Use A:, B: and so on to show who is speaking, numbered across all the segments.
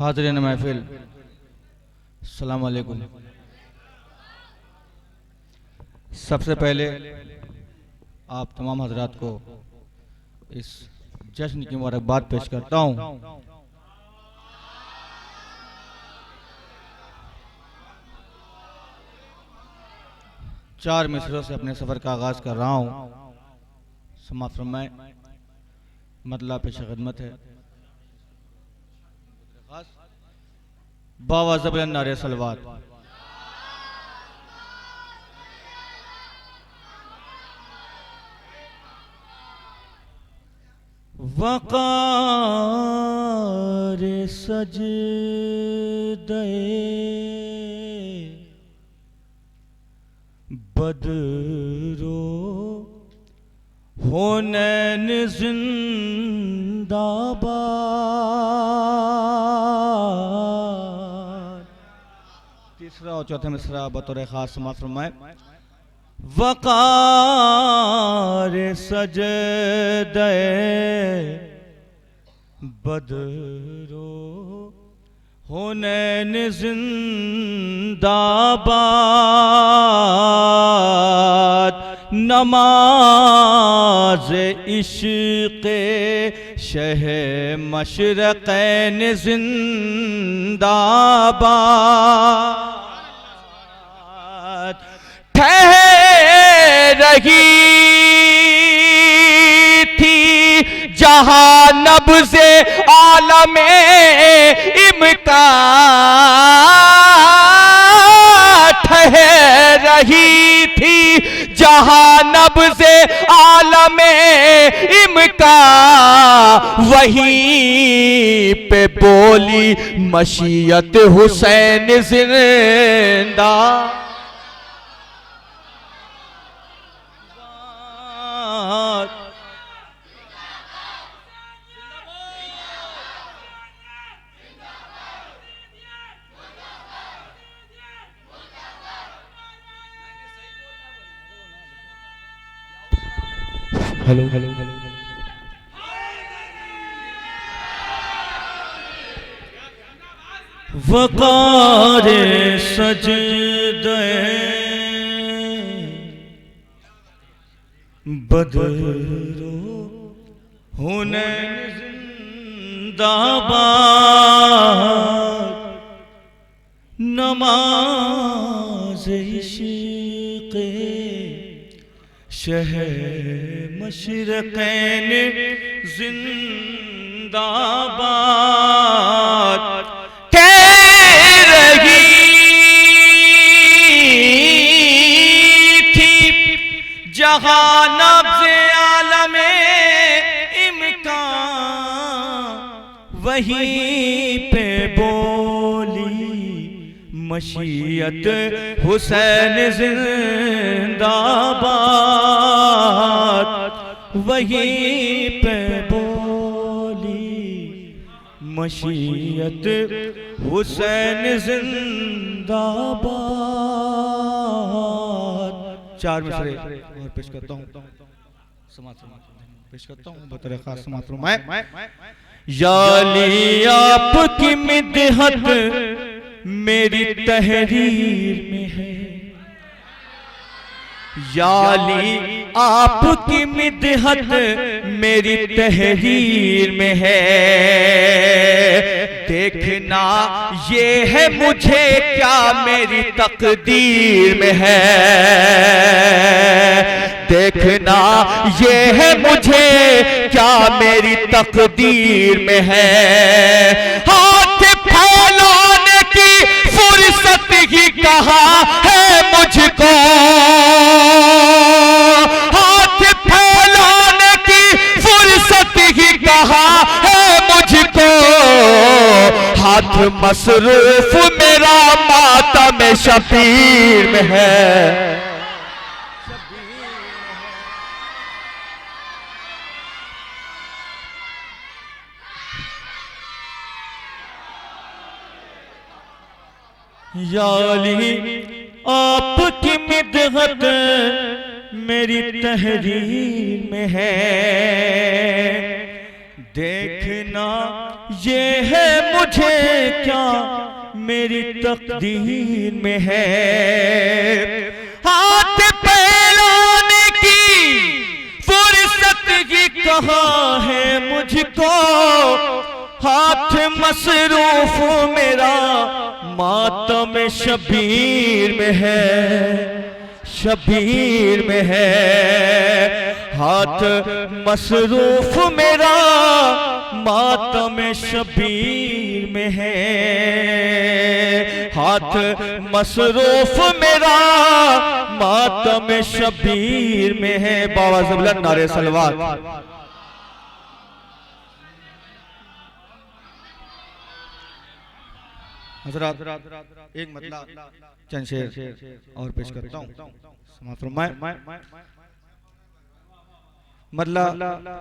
A: हाज़रीन महफिल, अस्सलाम वालेकुम। सबसे पहले आप तमाम हजरात को इस जश्न की मुबारकबाद पेश करता हूँ। चार मिसरों से अपने सफ़र का आगाज़ कर रहा हूँ। समाअत फरमाएं। मतलब पेश खिदमत है बावा ज़बरन नारे सलवात। वक़ार सजदे बदरो हुनैन जिंदाबाद। तीसरा और चौथा मिसरा बतौर खास समाअत फरमाए। वक़ार सजदे बदरो हुनैन जिंदाबाद। नमाज इश्क़े शह मशरक़ैन जिंदाबाद। ठहर रही थी जहां नब्ज़े आलमे इम्कान। ठहर रही थी जहां नब्ज़े आलमे इम्कान। वहीं पे बोली मशीयत हुसैन जिंदा। Hello hello hello. वक़ार सजदे बदरो हुनैन जिंदाबाद। नमाज इश्क़े शह मशरक़ैन जिंदाबाद। कह रही थी जहां नब्ज़े आलमे इम्कान। वहीं पे बोली मशीयत हुसैन जिंदाबाद। वहीं पे बोली मशीयत हुसैन जिंदाबाद। चार मिसरे और पेश करता हूँ। पेश करता हूँ बतौर खास समाअत फरमाए। या अली आपकी मिदहत मेरी तहरीर में है। या अली आपकी मिदहत मेरी तहरीर में है। देखना ये है मुझे क्या मेरी तकदीर में है। देखना ये है मुझे क्या मेरी तकदीर में है। हाथ फैलाने की फुर्सत ही कहाँ है मुझको। हाथ फैलाने की फुर्सत ही कहाँ है मुझको। हाथ मसरूफ मेरा मातम शबीर में है। या अली आपकी मिदहत मेरी तहरीर में है। देखना ये है मुझे क्या मेरी तकदीर में है, हाथ फैलाने की फुर्सत ही कहाँ है मुझको, हाथ मसरूफ मेरा मातम शबीर में है, शबीर में है, हाथ मसरूफ मेरा मातम शबीर में है, हाथ मसरूफ मेरा मातम शबीर में है। बाबा ज़बलन नारे सलवात। हज़रात एक मतलब चंद शेर और पेश करता हूँ, समाअत फरमाएं। मतलब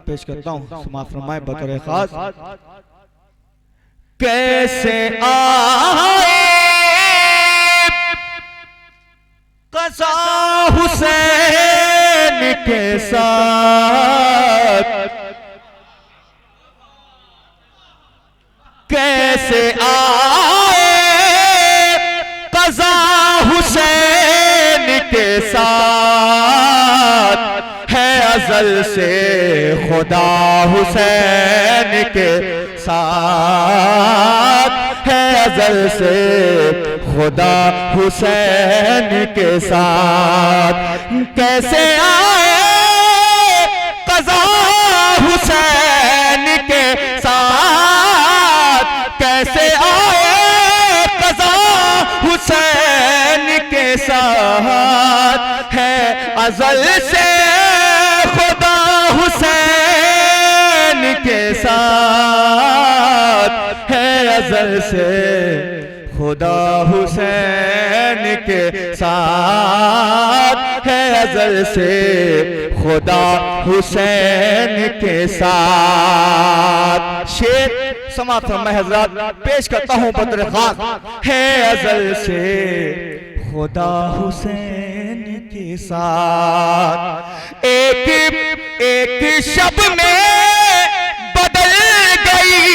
A: पेश करता हूँ, समाअत फरमाएं बतौर खास। कैसे आए क़ज़ा हुसैन के साथ, कैसे आए क़ज़ा हुसैन के साथ, है अज़ल से खुदा हुसैन के साथ, है अज़ल से खुदा हुसैन के साथ। कैसे आए क़ज़ा हुसैन के साथ, कैसे आए क़ज़ा हुसैन के साथ, है अज़ल से खुदा हुसैन के साथ, है अज़ल से खुदा हुसैन के साथ, है अज़ल से खुदा हुसैन के साथ। शेर समाअत फरमाएं हज़रात, पेश करता हूँ बतौर खास। है अज़ल से खुदा हुसैन के साथ, एक एक शब में बदल गई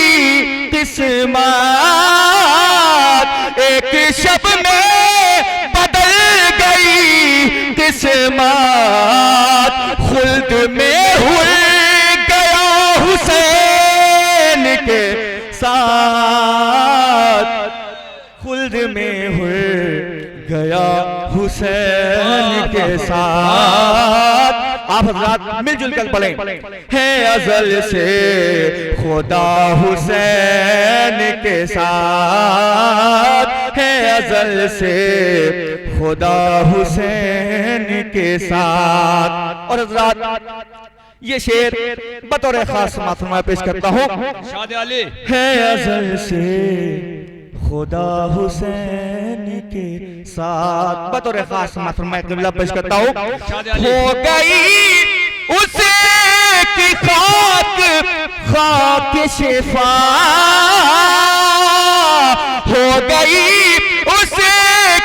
A: किस्मत, एक शब में बदल गई किस्मत, खुल्द में हुए गया हुसैन के साथ, खुल्द में हुए गया हुसैन के साथ। आप हज़रात मिलजुल कर पढ़ें। है अज़ल से खुदा हुसैन के साथ, है अज़ल से खुदा हुसैन के साथ। और हज़रात ये शेर बतौर खास मातमा पेश करता हूँ। है अज़ल से खुदा हुसैन के साथ, बतौर खास मातमा क़िबला पेश करता हूँ। हो गई उसे की खाक खाक शिफा, हो गई उसे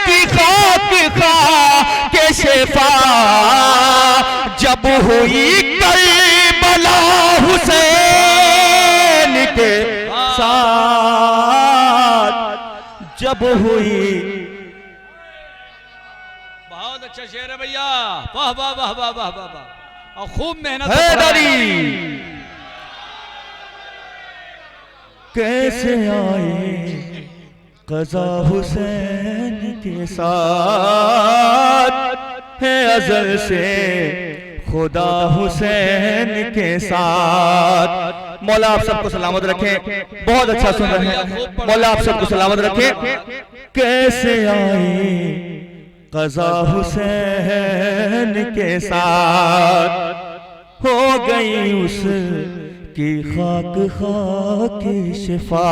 A: की खाक खाक शिफा, जब हुई करबला हुसैन के साथ, जब हुई।
B: बहुत अच्छा शेर है भैया, वाह वाह वाह वाह वाह वाह, और खूब मेहनत है।
A: कैसे आए क़ज़ा हुसैन के साथ, है अज़ल से खुदा हुसैन के साथ। मौला आप सबको सलामत रखें, बहुत अच्छा सुन रहे हैं, मौला आप सबको सलामत रखें। कैसे आए क़ज़ा हुसैन के साथ, हो गई उस की खाक खाक शिफा,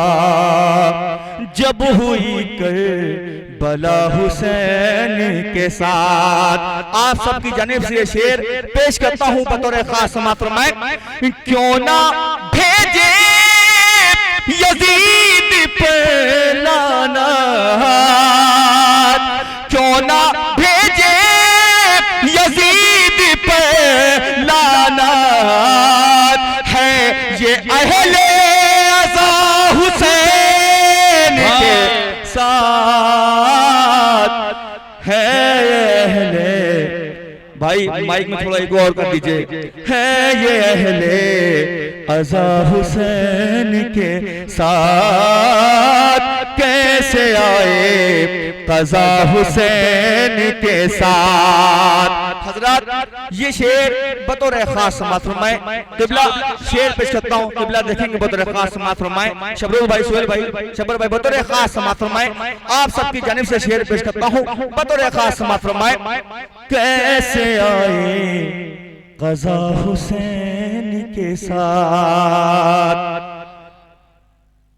A: जब हुई करबला हुसैन के साथ। आप सबकी जानिब से ये शेर पेश करता हूँ बतौर खास समाअत फरमाएं। क्यों ना भेजे यजीद पे लानत, क्यों ना भेजे यजीद पे लानत, है ये अहले भाई माइक में थोड़ा एक और कर दीजिए। है ये अहले अज़ा हुसैन के साथ कैसे आए क़ज़ा हुसैन के साथ। हजरत ये शेर बतौर खास समाअत फरमाए। क़िबला शेर पेश करता हूँ, क़िबला देखेंगे बतौर खास समाअत फरमाए। शबरुल भाई, सुहेल भाई, शबर भाई बतौर खास समाअत फरमाए। आप सबकी जानिब से शेर पेश करता हूँ बतौर खास समाअत फरमाए। कैसे आए क़ज़ा हुसैन के साथ,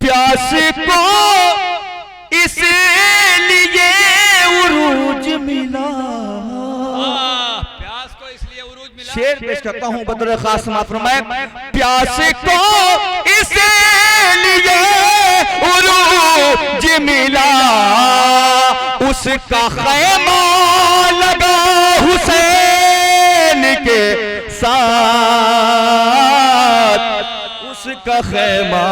A: प्यास को इसलिए उरूज मिला।
B: प्यास को इसलिए उरूज मिला।
A: शेर पेश करता हूँ बतौर खास समाअत फरमाए। प्यास को इसलिए उरूज मिला, उसका खैमा लगा हुसैन के साथ, उसका खैमा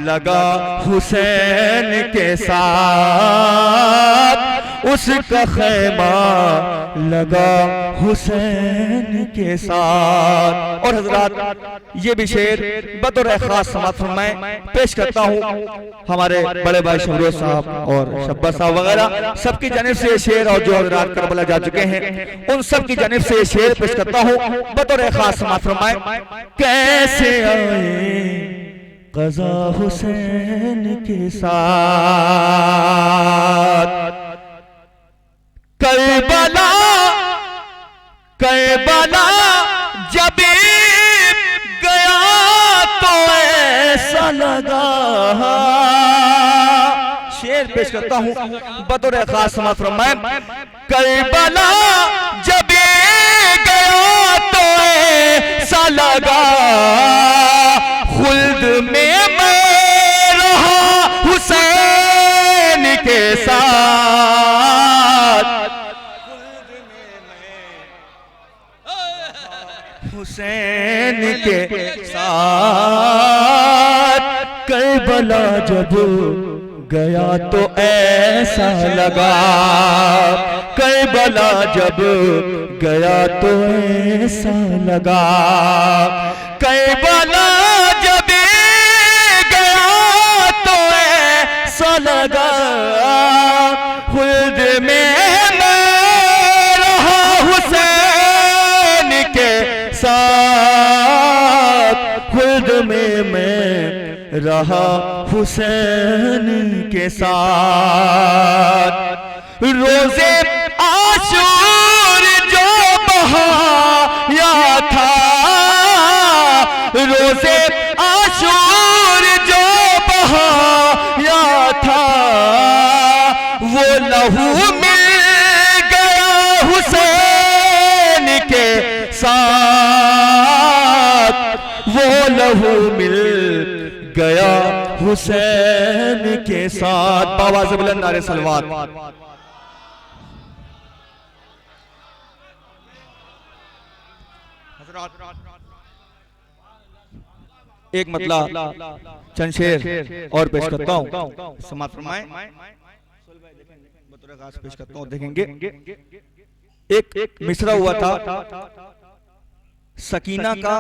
A: लगा हुसैन के साथ, उसका खैमा लगा हुसैन के साथ। और हजरात ये भी शेर बतौर खास समाअत फरमाए पेश करता हूँ हमारे बड़े भाई शबरोज साहब और शब्बा साहब वगैरह सबकी जानिब से शेर, और जो हजरात करबला जा चुके हैं उन सब की जानिब से शेर पेश करता हूँ बतौर खास समाअत फरमाए। कैसे आए क़ज़ा हुसैन के साथ, करबला करबला जब गया तो ऐसा लगा। शेर पेश करता हूँ बतौर खास समाअत फरमाए। करबला जब गया तो ऐसा लगा, खुल्द में मैं रहा हुसैन के साथ, हुसैन के साथ। करबला जब गया तो ऐसा लगा, करबला जब गया तो ऐसा लगा, करबला जब गया तो ऐसा लगा, खुद में मैं रहा हुसैन के साथ, खुद में मैं रहा हुसैन के साथ। रोज़े आशूर जो बहाया था, रोज़े आशूर जो बहाया था, वो लहू मिल गया हुसैन के साथ, वो लहू मिल गया हुसैन के साथ। बाबा से बुलंद नारे सलवात। एक मतलब चंद शेर और पेश करता हूँ, समाअत फरमाएं। पेश करता हूँ, देखेंगे। एक मिसरा हुआ था, सकीना का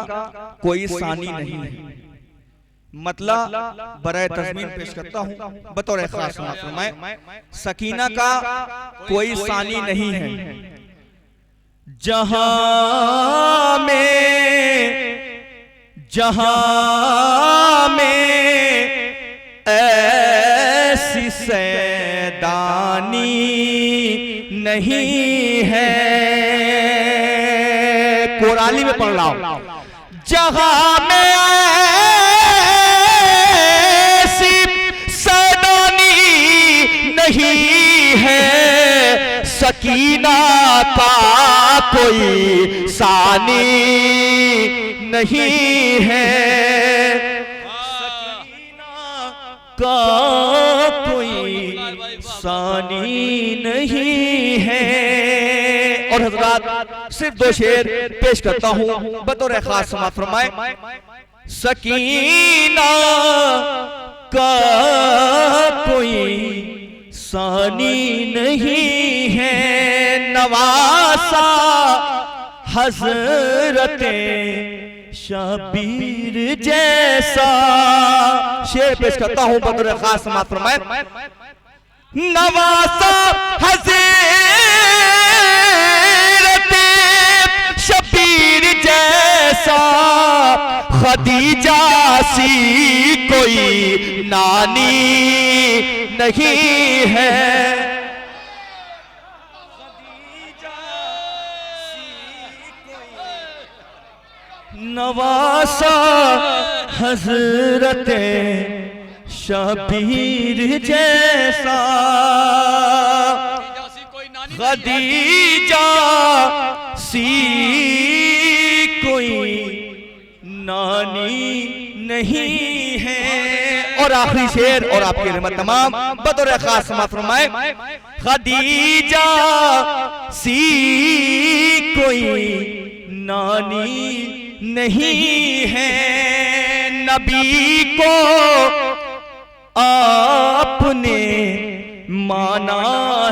A: कोई सानी नहीं है। मतलब बराए तज़मीन पेश करता हूँ बतौर खास समाअत फरमाएं। सकीना का कोई सानी नहीं है, जहां में ऐसी सैदानी नहीं है। कोराली में पढ़ रहा हूं, जहां में ऐसी सैदानी नहीं है, सकीना का कोई सानी नहीं है, सकीना का कोई सानी नहीं है। और हजरात सिर्फ दो शेर पेश करता हूं बतौर खास समाअत फरमाएं। सकीना का कोई सानी नहीं है, नवासा हजरते शबीर जैसा। शेर पेश करता हूं बतौर खास समात फरमाए। नवासा हजरते शबीर जैसा, खदीजा सी कोई नानी नहीं है। नवासा हजरते शबीर जैसा, खदीजा सी कोई नानी नहीं है। और आखिरी शेर और आपकी रहमत तमाम बतौर खास समात फरमाए। खदीजा सी कोई नानी नहीं है। नबी को आपने माना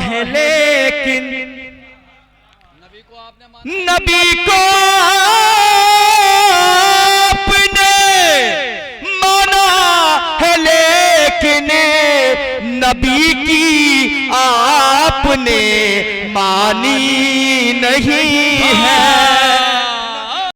A: है लेकिन, नबी को आपने माना है लेकिन, नबी की आपने मानी नहीं है।